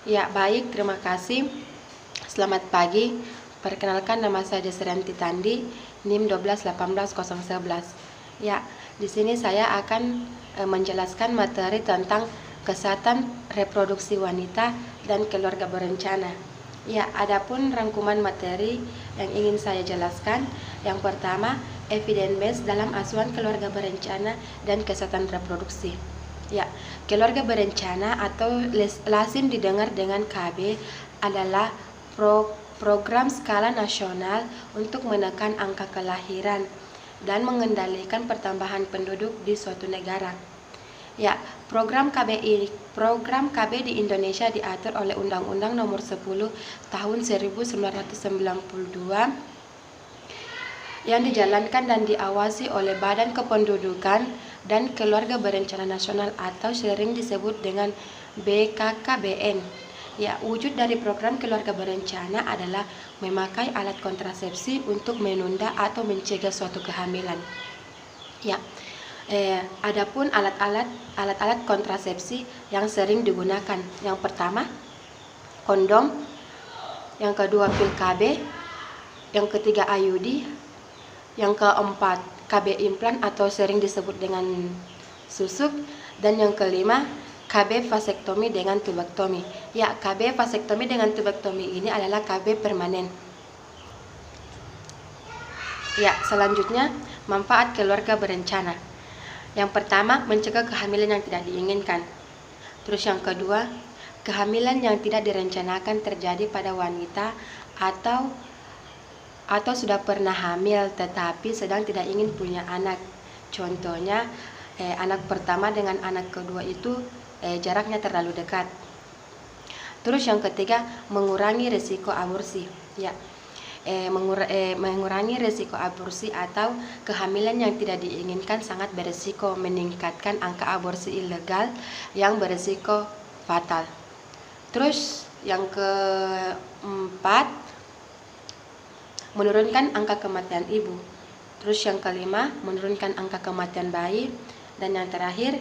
Ya, baik, terima kasih. Selamat pagi. Perkenalkan, nama saya Desrianti Tandi, NIM 1218011. Ya, di sini saya akan menjelaskan materi tentang kesehatan reproduksi wanita dan keluarga berencana. Ya, adapun rangkuman materi yang ingin saya jelaskan, yang pertama, evidence based dalam asuhan keluarga berencana dan kesehatan reproduksi. Ya, keluarga berencana atau lazim didengar dengan KB adalah program skala nasional untuk menekan angka kelahiran dan mengendalikan pertambahan penduduk di suatu negara. Ya, program KB di Indonesia diatur oleh Undang-Undang Nomor 10 Tahun 1992 yang dijalankan dan diawasi oleh Badan Kependudukan dan Keluarga Berencana Nasional atau sering disebut dengan BKKBN. Ya, wujud dari program keluarga berencana adalah memakai alat kontrasepsi untuk menunda atau mencegah suatu kehamilan. Ya, adapun alat-alat kontrasepsi yang sering digunakan, yang pertama kondom, yang kedua pil KB, yang ketiga IUD, yang keempat KB implan atau sering disebut dengan susuk, dan yang kelima KB vasektomi dengan tubektomi. Ya, KB vasektomi dengan tubektomi ini adalah KB permanen. Ya, selanjutnya manfaat keluarga berencana. Yang pertama, mencegah kehamilan yang tidak diinginkan. Terus yang kedua, kehamilan yang tidak direncanakan terjadi pada wanita atau sudah pernah hamil tetapi sedang tidak ingin punya anak. Contohnya anak pertama dengan anak kedua itu jaraknya terlalu dekat. Terus yang ketiga, mengurangi risiko aborsi. Ya, mengurangi risiko aborsi atau kehamilan yang tidak diinginkan sangat berisiko meningkatkan angka aborsi ilegal yang berisiko fatal. Terus yang keempat, menurunkan angka kematian ibu. Terus yang kelima, menurunkan angka kematian bayi. Dan yang terakhir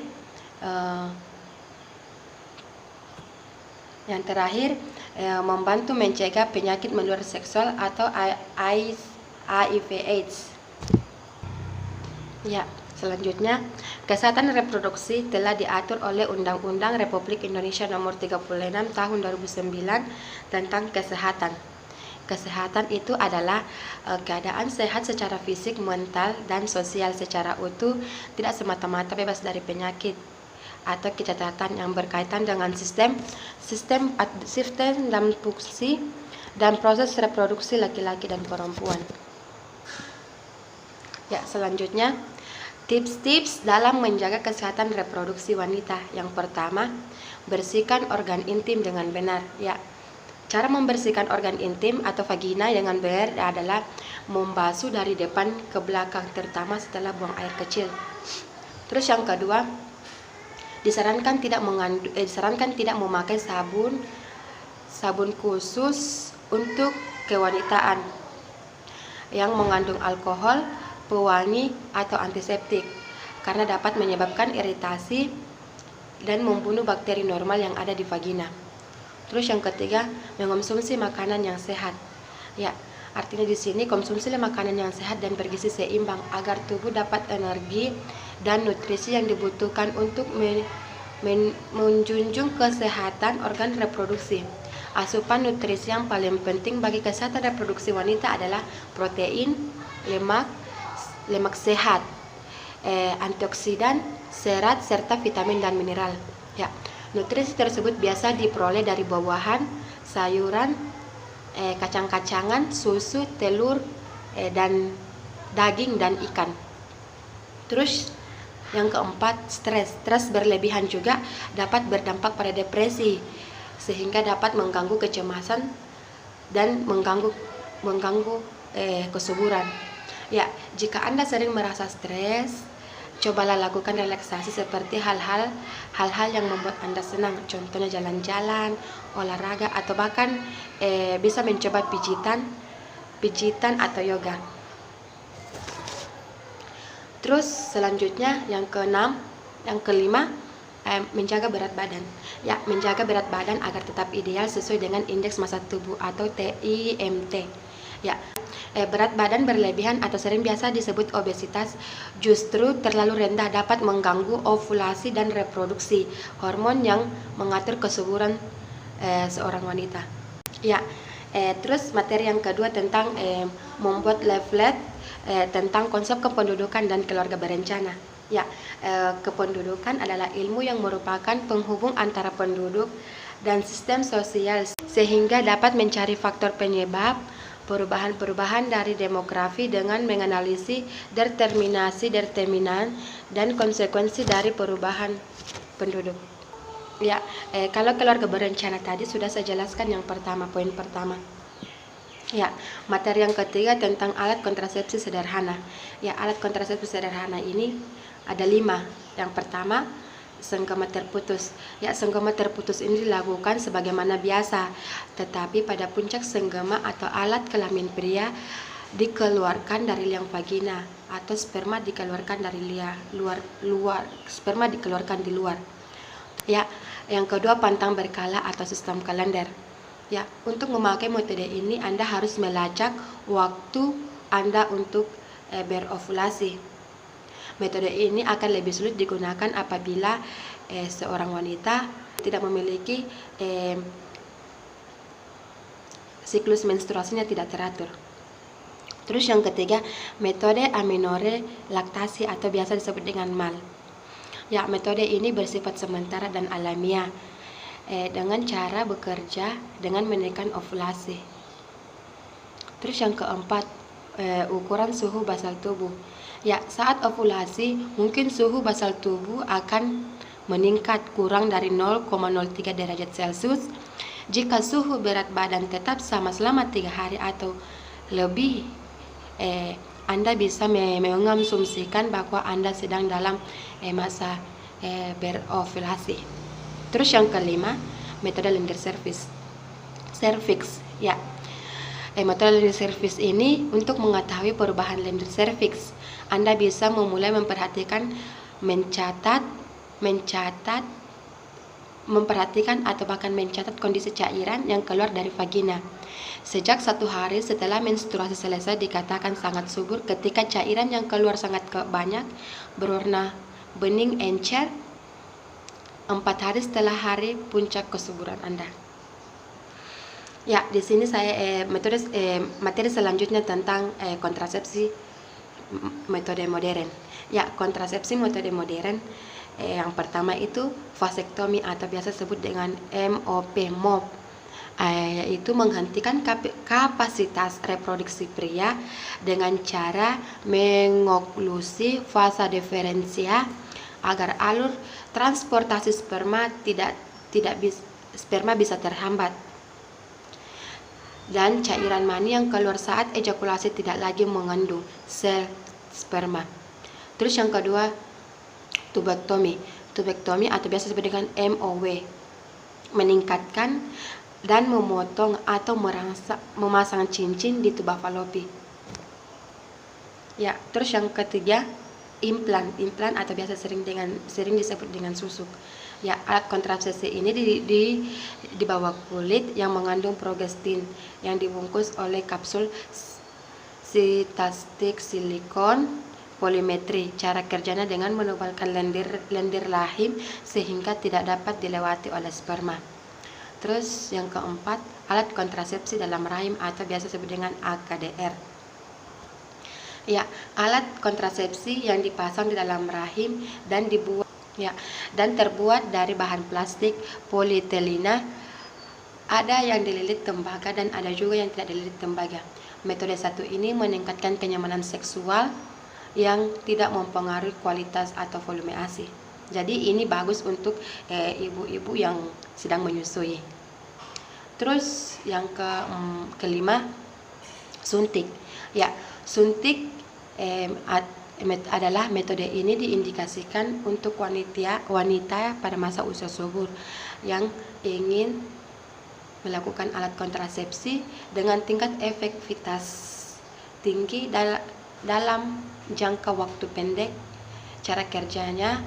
membantu mencegah penyakit menular seksual atau HIV/AIDS. Ya, selanjutnya, kesehatan reproduksi telah diatur oleh Undang-Undang Republik Indonesia Nomor 36 Tahun 2009 tentang kesehatan. Kesehatan itu adalah keadaan sehat secara fisik, mental, dan sosial secara utuh, tidak semata-mata bebas dari penyakit atau kecacatan yang berkaitan dengan sistem dan fungsi dan proses reproduksi laki-laki dan perempuan. Ya, selanjutnya, tips-tips dalam menjaga kesehatan reproduksi wanita. Yang pertama, bersihkan organ intim dengan benar. Ya, cara membersihkan organ intim atau vagina dengan benar adalah membasuh dari depan ke belakang, terutama setelah buang air kecil. Terus yang kedua, disarankan tidak memakai sabun khusus untuk kewanitaan yang mengandung alkohol, pewangi, atau antiseptik karena dapat menyebabkan iritasi dan membunuh bakteri normal yang ada di vagina. Terus yang ketiga, mengonsumsi makanan yang sehat. Ya, artinya di sini konsumsi makanan yang sehat dan bergizi seimbang agar tubuh dapat energi dan nutrisi yang dibutuhkan untuk menjunjung kesehatan organ reproduksi. Asupan nutrisi yang paling penting bagi kesehatan reproduksi wanita adalah protein, lemak sehat, antioksidan, serat, serta vitamin dan mineral. Ya, nutrisi tersebut biasa diperoleh dari buah-buahan, sayuran, kacang-kacangan, susu, telur, dan daging dan ikan. Terus yang keempat, stres berlebihan juga dapat berdampak pada depresi sehingga dapat mengganggu kecemasan dan mengganggu kesuburan. Ya, jika Anda sering merasa stres, cobalah lakukan relaksasi seperti hal-hal yang membuat Anda senang. Contohnya jalan-jalan, olahraga, atau bahkan bisa mencoba pijitan atau yoga. Terus selanjutnya yang kelima, menjaga berat badan. Ya, menjaga berat badan agar tetap ideal sesuai dengan indeks massa tubuh atau TIMT. Ya, berat badan berlebihan atau sering biasa disebut obesitas justru terlalu rendah dapat mengganggu ovulasi dan reproduksi, hormon yang mengatur kesuburan seorang wanita. Ya, terus materi yang kedua tentang membuat leaflet tentang konsep kependudukan dan keluarga berencana. Ya, kependudukan adalah ilmu yang merupakan penghubung antara penduduk dan sistem sosial sehingga dapat mencari faktor penyebab perubahan-perubahan dari demografi dengan menganalisis determinan dan konsekuensi dari perubahan penduduk. Ya, kalau keluarga berencana tadi sudah saya jelaskan yang pertama, poin pertama. Ya, materi yang ketiga tentang alat kontrasepsi sederhana. Ya, alat kontrasepsi sederhana ini ada 5. Yang pertama, senggama terputus. Ya, senggama terputus ini dilakukan sebagaimana biasa, tetapi pada puncak senggama atau alat kelamin pria dikeluarkan dari liang vagina atau sperma dikeluarkan dari sperma dikeluarkan di luar. Ya, yang kedua pantang berkala atau sistem kalender. Ya, untuk memakai metode ini Anda harus melacak waktu Anda untuk berovulasi. Metode ini akan lebih sulit digunakan apabila seorang wanita tidak memiliki siklus menstruasinya tidak teratur. Terus yang ketiga, metode amenorrhea laktasi atau biasa disebut dengan MAL. Ya, metode ini bersifat sementara dan alamiah dengan cara bekerja dengan menekan ovulasi. Terus yang keempat, ukuran suhu basal tubuh. Ya, saat ovulasi mungkin suhu basal tubuh akan meningkat kurang dari 0,03 derajat Celcius. Jika suhu berat badan tetap sama selama 3 hari atau lebih, Anda bisa mengasumsikan bahwa Anda sedang dalam masa berovulasi. Terus yang kelima, metode Lindner cervix. Ya, metode Lindner cervix ini untuk mengetahui perubahan Lindner cervix, Anda bisa memulai memperhatikan, memperhatikan atau bahkan mencatat kondisi cairan yang keluar dari vagina. Sejak 1 hari setelah menstruasi selesai dikatakan sangat subur ketika cairan yang keluar sangat banyak berwarna bening encer 4 hari setelah hari puncak kesuburan Anda. Ya, di sini saya materi selanjutnya tentang kontrasepsi metode modern. Ya, kontrasepsi metode modern yang pertama itu vasektomi atau biasa disebut dengan MOP, yaitu menghentikan kapasitas reproduksi pria dengan cara mengoklusi fasa diferensia agar alur transportasi sperma sperma bisa terhambat dan cairan mani yang keluar saat ejakulasi tidak lagi mengandung sel sperma. Terus yang kedua, tubektomi atau biasa disebut dengan MOW, meningkatkan dan memotong atau memasang cincin di tuba falopi. Ya, terus yang ketiga, implan atau biasa sering disebut dengan susuk. Ya, alat kontrasepsi ini di bawah kulit yang mengandung progestin yang dibungkus oleh kapsul sitastik silikon polimetri. Cara kerjanya dengan menebalkan lendir rahim sehingga tidak dapat dilewati oleh sperma. Terus yang keempat, alat kontrasepsi dalam rahim atau biasa disebut dengan AKDR. Ya, alat kontrasepsi yang dipasang di dalam rahim dan terbuat dari bahan plastik polietilena. Ada yang dililit tembaga dan ada juga yang tidak dililit tembaga. Metode satu ini meningkatkan kenyamanan seksual yang tidak mempengaruhi kualitas atau volume ASI. Jadi ini bagus untuk ibu-ibu yang sedang menyusui. Terus yang kelima, suntik. Ya, suntik adalah metode ini diindikasikan untuk wanita pada masa usia subur yang ingin melakukan alat kontrasepsi dengan tingkat efektivitas tinggi dalam jangka waktu pendek. Cara kerjanya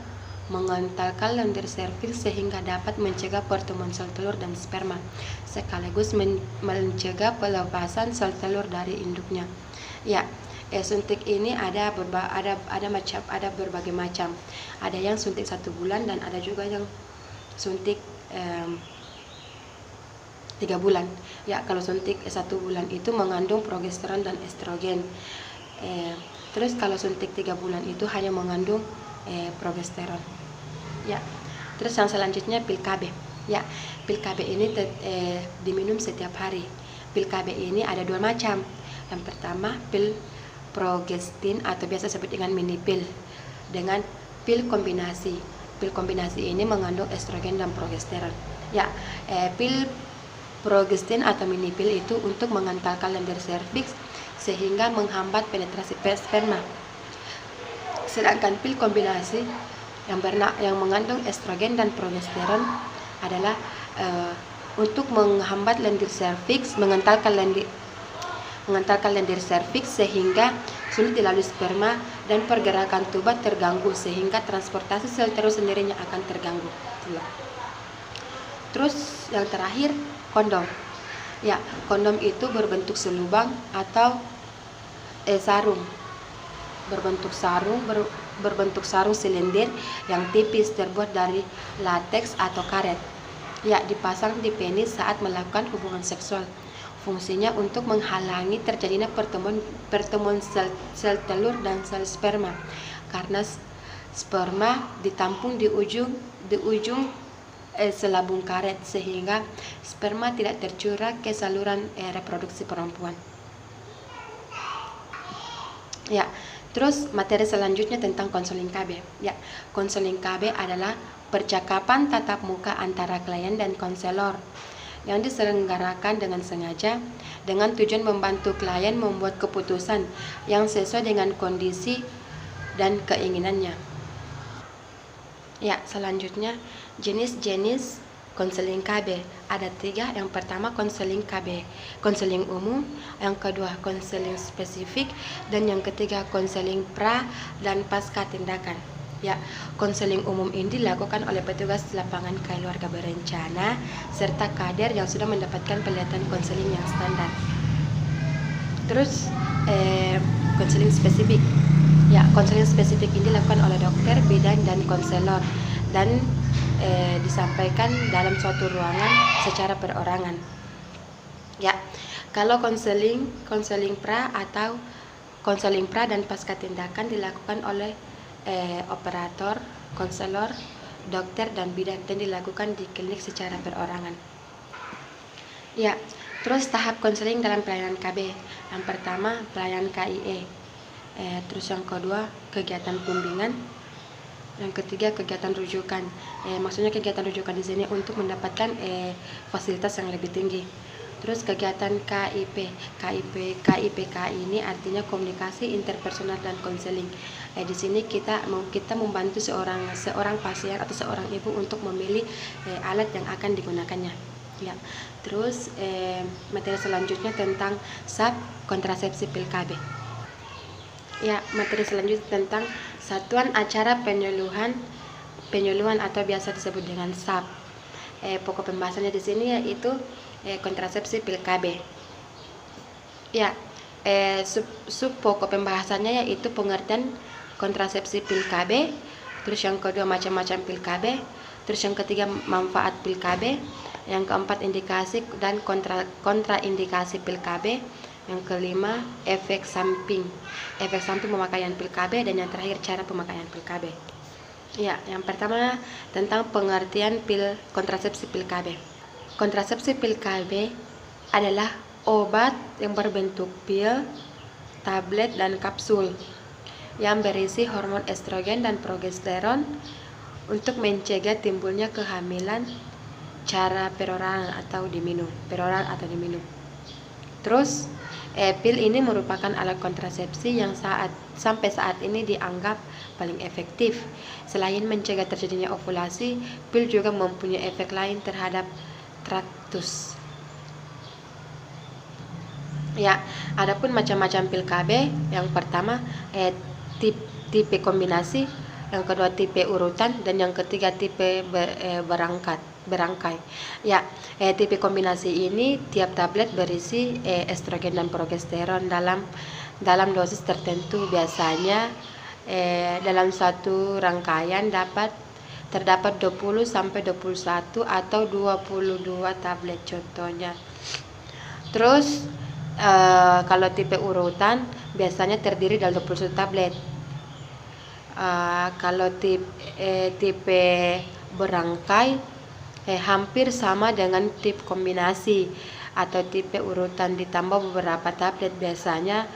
mengentalkan lendir serviks sehingga dapat mencegah pertemuan sel telur dan sperma, sekaligus mencegah pelepasan sel telur dari induknya. Ya, suntik ini ada berbagai macam. Ada yang suntik 1 bulan dan ada juga yang suntik 3 bulan. Ya, kalau suntik 1 bulan itu mengandung progesteron dan estrogen. Terus kalau suntik 3 bulan itu hanya mengandung progesteron. Ya, terus yang selanjutnya pil KB. Ya, pil KB ini diminum setiap hari. Pil KB ini ada 2 macam. Yang pertama pil progestin atau biasa disebut dengan mini pil, dengan pil kombinasi. Pil kombinasi ini mengandung estrogen dan progesteron. Ya, pil progestin atau mini pil itu untuk mengentalkan lendir serviks sehingga menghambat penetrasi sperma. Sedangkan pil kombinasi yang mengandung estrogen dan progesteron adalah untuk menghambat lendir serviks, mengentalkan lendir serviks sehingga sulit dilalui sperma dan pergerakan tuba terganggu sehingga transportasi sel telur sendirinya akan terganggu. Terus yang terakhir kondom. Ya, kondom itu berbentuk selubang atau sarung. Berbentuk sarung silinder yang tipis terbuat dari lateks atau karet. Ya, dipasang di penis saat melakukan hubungan seksual. Fungsinya untuk menghalangi terjadinya pertemuan sel telur dan sel sperma, karena sperma ditampung di ujung selabung karet sehingga sperma tidak tercurah ke saluran reproduksi perempuan. Ya, terus materi selanjutnya tentang konseling KB. Ya, konseling KB adalah percakapan tatap muka antara klien dan konselor yang diselenggarakan dengan sengaja dengan tujuan membantu klien membuat keputusan yang sesuai dengan kondisi dan keinginannya. Ya, selanjutnya jenis-jenis konseling KB ada 3. Yang pertama konseling KB, konseling umum. Yang kedua konseling spesifik, dan yang ketiga konseling pra dan pasca tindakan. Ya, konseling umum ini dilakukan oleh petugas lapangan keluarga berencana serta kader yang sudah mendapatkan pelatihan konseling yang standar. Terus konseling spesifik. Ya, konseling spesifik ini dilakukan oleh dokter, bidan, dan konselor dan disampaikan dalam suatu ruangan secara perorangan. Ya, kalau konseling pra atau konseling pra dan pasca tindakan dilakukan oleh operator, konselor, dokter, dan bidan dan dilakukan di klinik secara perorangan. Ya, terus tahap konseling dalam pelayanan KB. Yang pertama pelayanan KIE. Terus yang kedua kegiatan bimbingan. Yang ketiga kegiatan rujukan. Maksudnya kegiatan rujukan di sini untuk mendapatkan fasilitas yang lebih tinggi. Terus kegiatan KIP. KIPK ini artinya komunikasi interpersonal dan konseling. Di sini kita membantu seorang pasien atau seorang ibu untuk memilih alat yang akan digunakannya. Ya. Terus materi selanjutnya tentang SAP kontrasepsi pil KB. Ya, materi selanjutnya tentang satuan acara penyuluhan atau biasa disebut dengan SAP. Pokok pembahasannya di sini yaitu kontrasepsi pil KB. Ya, sub pokok pembahasannya yaitu pengertian kontrasepsi pil KB. Terus yang kedua macam-macam pil KB. Terus yang ketiga manfaat pil KB. Yang keempat indikasi dan kontraindikasi pil KB. Yang kelima efek samping pemakaian pil KB, dan yang terakhir cara pemakaian pil KB. Ya, yang pertama tentang pengertian kontrasepsi pil KB. Kontrasepsi pil KB adalah obat yang berbentuk pil, tablet, dan kapsul yang berisi hormon estrogen dan progesteron untuk mencegah timbulnya kehamilan cara peroral atau diminum. Terus pil ini merupakan alat kontrasepsi yang sampai saat ini dianggap paling efektif. Selain mencegah terjadinya ovulasi, pil juga mempunyai efek lain terhadap traktus. Ya, adapun macam-macam pil KB, yang pertama tipe kombinasi. yang kedua tipe urutan, dan yang ketiga tipe berangkai. Ya, tipe kombinasi ini tiap tablet berisi estrogen dan progesteron dalam dosis tertentu. Biasanya dalam satu rangkaian terdapat 20 sampai 21 atau 22 tablet contohnya. Terus kalau tipe urutan biasanya terdiri dari 21 tablet. Kalau tipe berangkai hampir sama dengan tipe kombinasi atau tipe urutan ditambah beberapa tablet, biasanya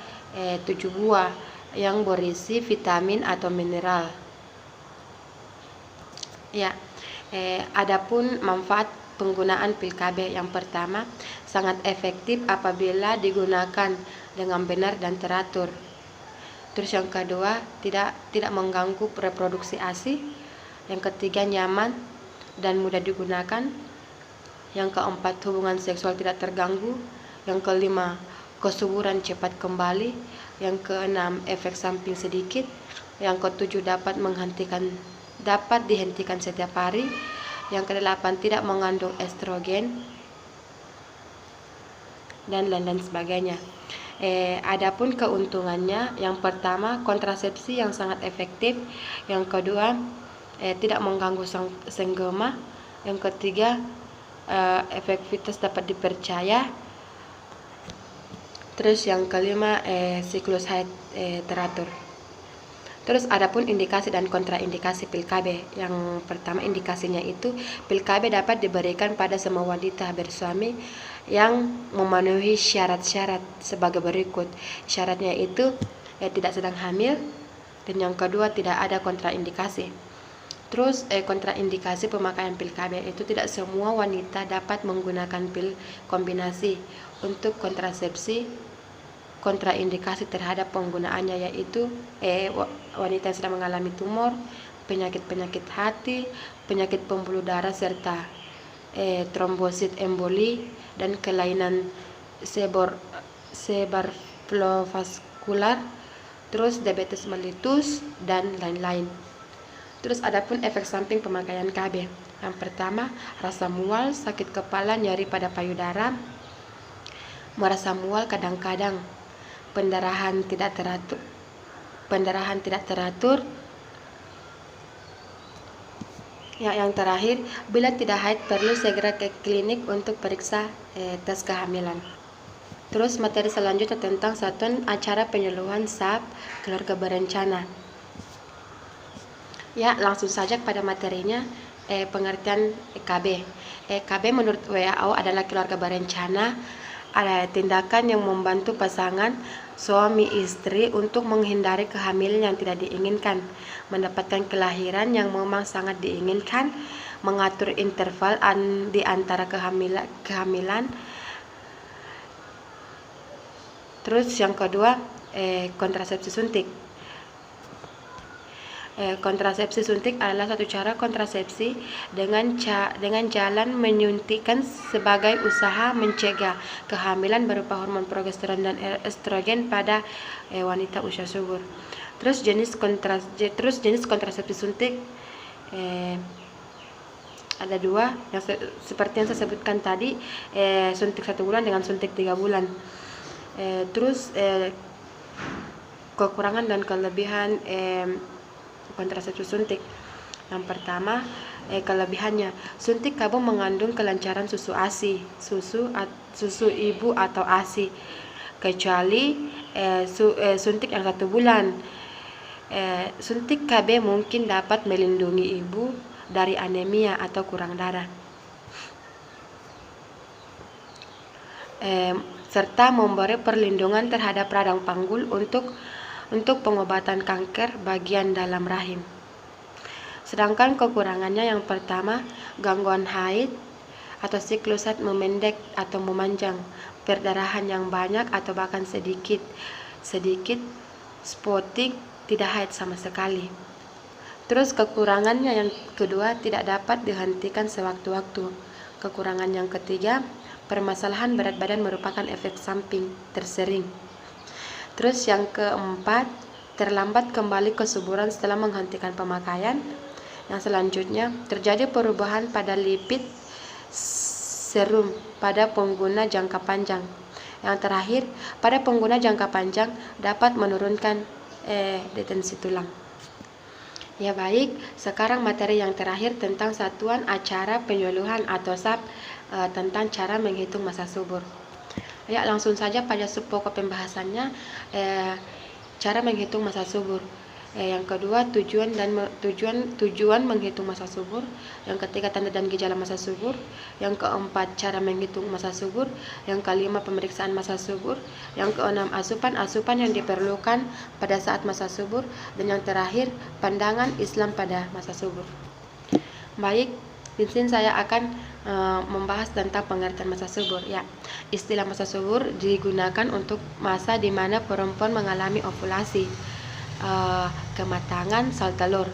7 buah yang berisi vitamin atau mineral. Ya, adapun manfaat penggunaan pil KB, yang pertama sangat efektif apabila digunakan dengan benar dan teratur. Terus yang kedua tidak mengganggu reproduksi ASI. Yang ketiga nyaman dan mudah digunakan. Yang keempat hubungan seksual tidak terganggu. Yang kelima kesuburan cepat kembali. Yang keenam efek samping sedikit. Yang ketujuh dapat dihentikan setiap hari. Yang kedelapan tidak mengandung estrogen dan lain-lain sebagainya. Adapun keuntungannya, yang pertama kontrasepsi yang sangat efektif, yang kedua tidak mengganggu senggema, yang ketiga efektivitas dapat dipercaya, terus yang kelima siklus haid teratur. Terus adapun indikasi dan kontraindikasi pil KB. Yang pertama indikasinya itu pil KB dapat diberikan pada semua wanita bersuami yang memenuhi syarat-syarat sebagai berikut. Syaratnya itu tidak sedang hamil, dan yang kedua tidak ada kontraindikasi. Terus kontraindikasi pemakaian pil KB itu tidak semua wanita dapat menggunakan pil kombinasi. Untuk kontrasepsi, kontraindikasi terhadap penggunaannya yaitu wanita yang sedang mengalami tumor, penyakit hati, penyakit pembuluh darah, serta trombosit emboli dan kelainan cerebrovaskular, terus diabetes mellitus dan lain-lain. Terus adapun efek samping pemakaian KB. Yang pertama, rasa mual, sakit kepala, nyeri pada payudara, merasa mual kadang-kadang, pendarahan tidak teratur. Yang terakhir, bila tidak haid perlu segera ke klinik untuk periksa tes kehamilan. Terus materi selanjutnya tentang satuan acara penyuluhan SAP keluarga berencana. Ya, langsung saja pada materinya. Pengertian KB. KB menurut WHO adalah keluarga berencana, ada tindakan yang membantu pasangan suami istri untuk menghindari kehamilan yang tidak diinginkan, mendapatkan kelahiran yang memang sangat diinginkan, mengatur interval di antara kehamilan. Terus yang kedua, kontrasepsi suntik. Kontrasepsi suntik adalah satu cara kontrasepsi dengan jalan menyuntikkan sebagai usaha mencegah kehamilan berupa hormon progesteron dan estrogen pada wanita usia subur. Terus jenis kontrasepsi suntik ada dua, yang seperti yang saya sebutkan tadi, suntik 1 bulan dengan suntik 3 bulan. Terus kekurangan dan kelebihan kontrasepsi suntik. Yang pertama, kelebihannya, suntik KB mengandung kelancaran susu ASI, susu ibu atau ASI, kecuali suntik yang 1 bulan. Suntik KB mungkin dapat melindungi ibu dari anemia atau kurang darah, serta memberi perlindungan terhadap radang panggul untuk pengobatan kanker bagian dalam rahim. Sedangkan kekurangannya, yang pertama, gangguan haid atau siklus haid memendek atau memanjang, perdarahan yang banyak atau bahkan sedikit, spotting, tidak haid sama sekali. Terus kekurangannya yang kedua, tidak dapat dihentikan sewaktu-waktu. Kekurangan yang ketiga, permasalahan berat badan merupakan efek samping tersering. Terus yang keempat, terlambat kembali kesuburan setelah menghentikan pemakaian. Yang selanjutnya, terjadi perubahan pada lipid serum pada pengguna jangka panjang. Yang terakhir, pada pengguna jangka panjang dapat menurunkan detensi tulang. Ya baik, sekarang materi yang terakhir tentang satuan acara penyuluhan atau SAP, tentang cara menghitung masa subur. Ya, langsung saja pada pokok pembahasannya, cara menghitung masa subur. Yang kedua, tujuan menghitung masa subur. Yang ketiga, tanda dan gejala masa subur. Yang keempat, cara menghitung masa subur. Yang kelima, pemeriksaan masa subur. Yang keenam, asupan yang diperlukan pada saat masa subur. Dan yang terakhir, pandangan Islam pada masa subur. Baik, di sini saya akan membahas tentang pengertian masa subur. Ya, istilah masa subur digunakan untuk masa di mana perempuan mengalami ovulasi, kematangan sel telur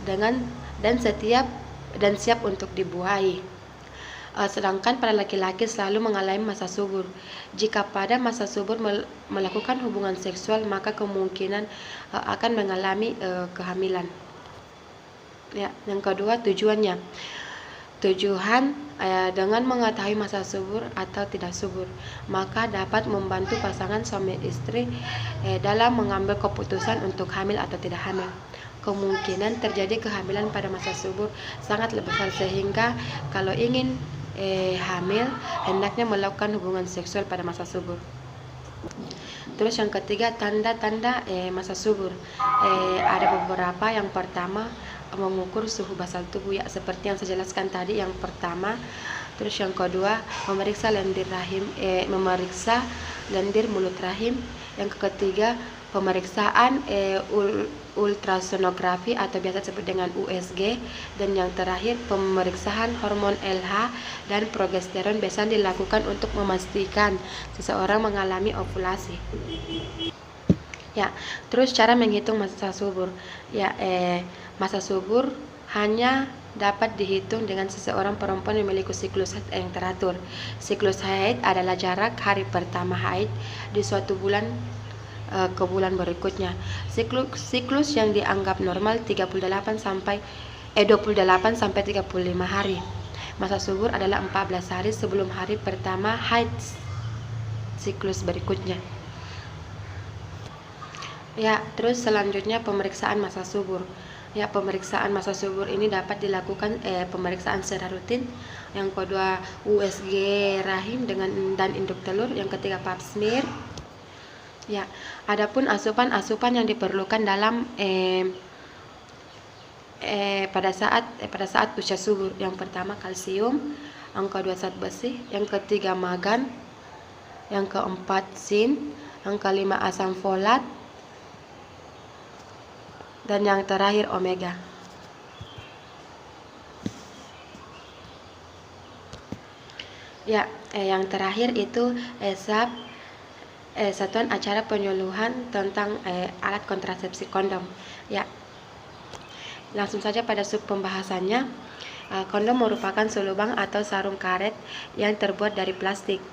dan siap untuk dibuahi. Sedangkan pada laki-laki selalu mengalami masa subur. Jika pada masa subur melakukan hubungan seksual, maka kemungkinan akan mengalami kehamilan. Ya, yang kedua, tujuannya. Dengan mengetahui masa subur atau tidak subur, maka dapat membantu pasangan suami istri dalam mengambil keputusan untuk hamil atau tidak hamil. Kemungkinan terjadi kehamilan pada masa subur sangat besar, sehingga kalau ingin hamil, hendaknya melakukan hubungan seksual pada masa subur. Terus yang ketiga, tanda-tanda masa subur. Ada beberapa. Yang pertama, mengukur suhu basal tubuh, ya, seperti yang saya jelaskan tadi, yang pertama. Terus yang kedua, memeriksa lendir mulut rahim. Yang ketiga, pemeriksaan ultrasonografi atau biasa disebut dengan USG. Dan yang terakhir, pemeriksaan hormon LH dan progesteron biasa dilakukan untuk memastikan seseorang mengalami ovulasi. Ya, terus cara menghitung masa subur. Ya, masa subur hanya dapat dihitung dengan seseorang perempuan memiliki siklus haid yang teratur. Siklus haid adalah jarak hari pertama haid di suatu bulan ke bulan berikutnya. Siklus yang dianggap normal 28 sampai 35 hari. Masa subur adalah 14 hari sebelum hari pertama haid siklus berikutnya. Ya, terus selanjutnya pemeriksaan masa subur. Ya, pemeriksaan masa subur ini dapat dilakukan pemeriksaan secara rutin. Yang kedua, USG rahim dan induk telur. Yang ketiga, pap smear. Ya, adapun asupan yang diperlukan dalam pada saat usia subur. Yang pertama, kalsium. Yang kedua, zat besi. Yang ketiga, magan. Yang keempat, zinc. Yang kelima, asam folat. Dan yang terakhir, omega. Ya, yang terakhir itu satuan acara penyuluhan tentang alat kontrasepsi kondom. Ya, langsung saja pada sub pembahasannya. Kondom merupakan selubang atau sarung karet yang terbuat dari plastik.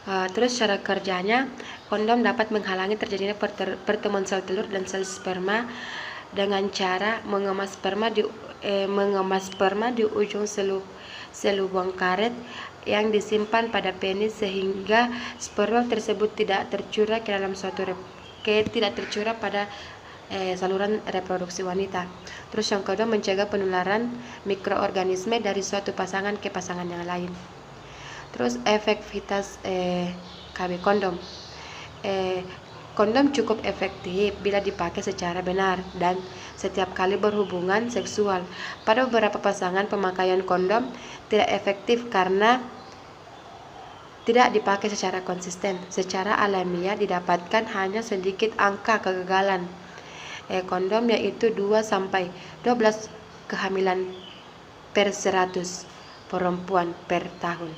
Terus cara kerjanya, kondom dapat menghalangi terjadinya pertemuan sel telur dan sel sperma dengan cara mengemas sperma di ujung selubung karet yang disimpan pada penis, sehingga sperma tersebut tidak tercurah pada saluran reproduksi wanita. Terus yang kedua, mencegah penularan mikroorganisme dari suatu pasangan ke pasangan yang lain. Terus efektivitas KB kondom. Kondom cukup efektif bila dipakai secara benar dan setiap kali berhubungan seksual. Pada beberapa pasangan, pemakaian kondom tidak efektif karena tidak dipakai secara konsisten. Secara alamiah didapatkan hanya sedikit angka kegagalan kondom, yaitu 2-12 kehamilan per 100 perempuan per tahun.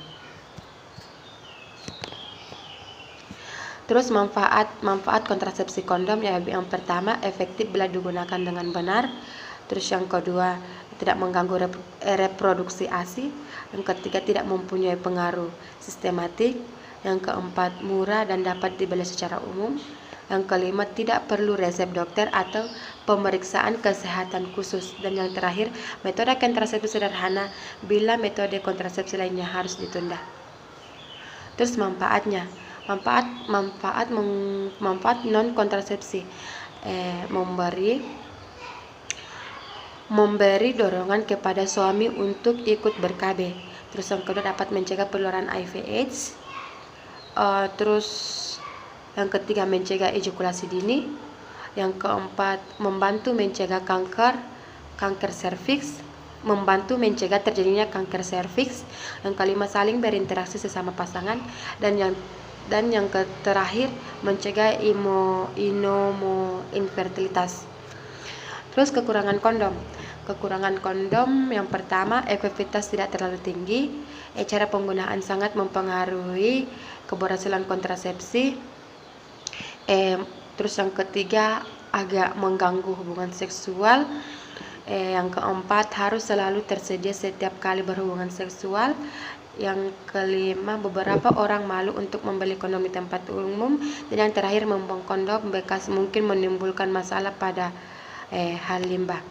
Terus manfaat kontrasepsi kondom, ya, yang pertama, efektif bila digunakan dengan benar. Terus yang kedua, tidak mengganggu reproduksi ASI. Yang ketiga, tidak mempunyai pengaruh sistematik. Yang keempat, murah dan dapat dibeli secara umum. Yang kelima, tidak perlu resep dokter atau pemeriksaan kesehatan khusus. Dan yang terakhir, metode kontrasepsi sederhana bila metode kontrasepsi lainnya harus ditunda. Terus manfaatnya, manfaat non kontrasepsi, memberi dorongan kepada suami untuk ikut ber-KB. Terus yang kedua, dapat mencegah penularan HIV/AIDS. Terus yang ketiga, mencegah ejakulasi dini. Yang keempat, membantu mencegah kanker serviks, membantu mencegah terjadinya kanker serviks. Yang kelima, saling berinteraksi sesama pasangan. Dan yang terakhir, mencegah infertilitas. Terus kekurangan kondom. Kekurangan kondom yang pertama, efektivitas tidak terlalu tinggi. Cara penggunaan sangat mempengaruhi keberhasilan kontrasepsi. Terus yang ketiga, agak mengganggu hubungan seksual. Yang keempat, harus selalu tersedia setiap kali berhubungan seksual. Yang kelima, beberapa orang malu untuk membeli kondom di tempat umum. Dan yang terakhir, membuang kondom bekas mungkin menimbulkan masalah pada hal limbah.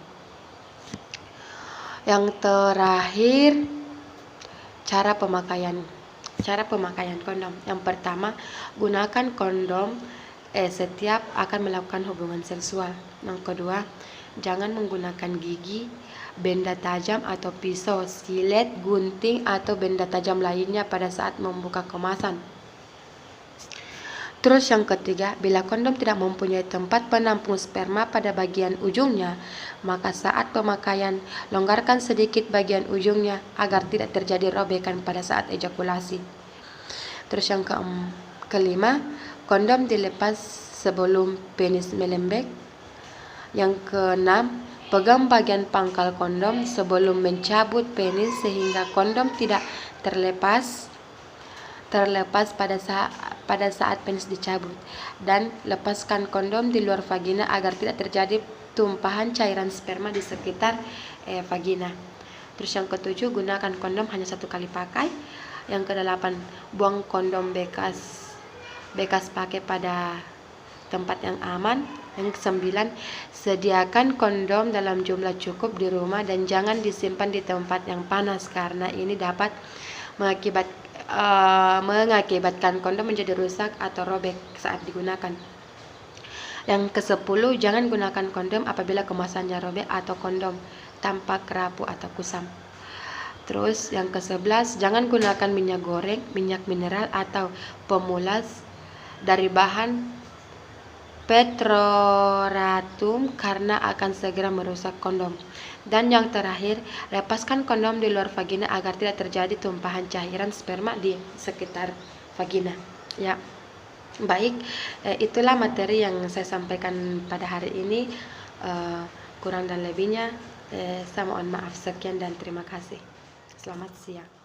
Yang terakhir, cara pemakaian kondom. Yang pertama, gunakan kondom setiap akan melakukan hubungan seksual. Yang kedua, jangan menggunakan gigi, benda tajam atau pisau, silet, gunting atau benda tajam lainnya pada saat membuka kemasan. Terus yang ketiga, bila kondom tidak mempunyai tempat penampung sperma pada bagian ujungnya, maka saat pemakaian longgarkan sedikit bagian ujungnya agar tidak terjadi robekan pada saat ejakulasi. Terus yang kelima, kondom dilepas sebelum penis melembek. Yang keenam, pegang bagian pangkal kondom sebelum mencabut penis sehingga kondom tidak terlepas pada saat penis dicabut. Dan lepaskan kondom di luar vagina agar tidak terjadi tumpahan cairan sperma di sekitar vagina. Terus yang ketujuh, gunakan kondom hanya 1 kali pakai. Yang kedelapan, buang kondom bekas pakai pada tempat yang aman. Yang kesembilan, sediakan kondom dalam jumlah cukup di rumah dan jangan disimpan di tempat yang panas karena ini dapat mengakibatkan kondom menjadi rusak atau robek saat digunakan. Yang ke-10, jangan gunakan kondom apabila kemasannya robek atau kondom tampak rapuh atau kusam. Terus yang ke-11, jangan gunakan minyak goreng, minyak mineral atau pemulas dari bahan petroratum karena akan segera merusak kondom. Dan yang terakhir, lepaskan kondom di luar vagina agar tidak terjadi tumpahan cairan sperma di sekitar vagina. Ya, baik, itulah materi yang saya sampaikan pada hari ini. Kurang dan lebihnya, saya mohon maaf. Sekian dan terima kasih. Selamat siang.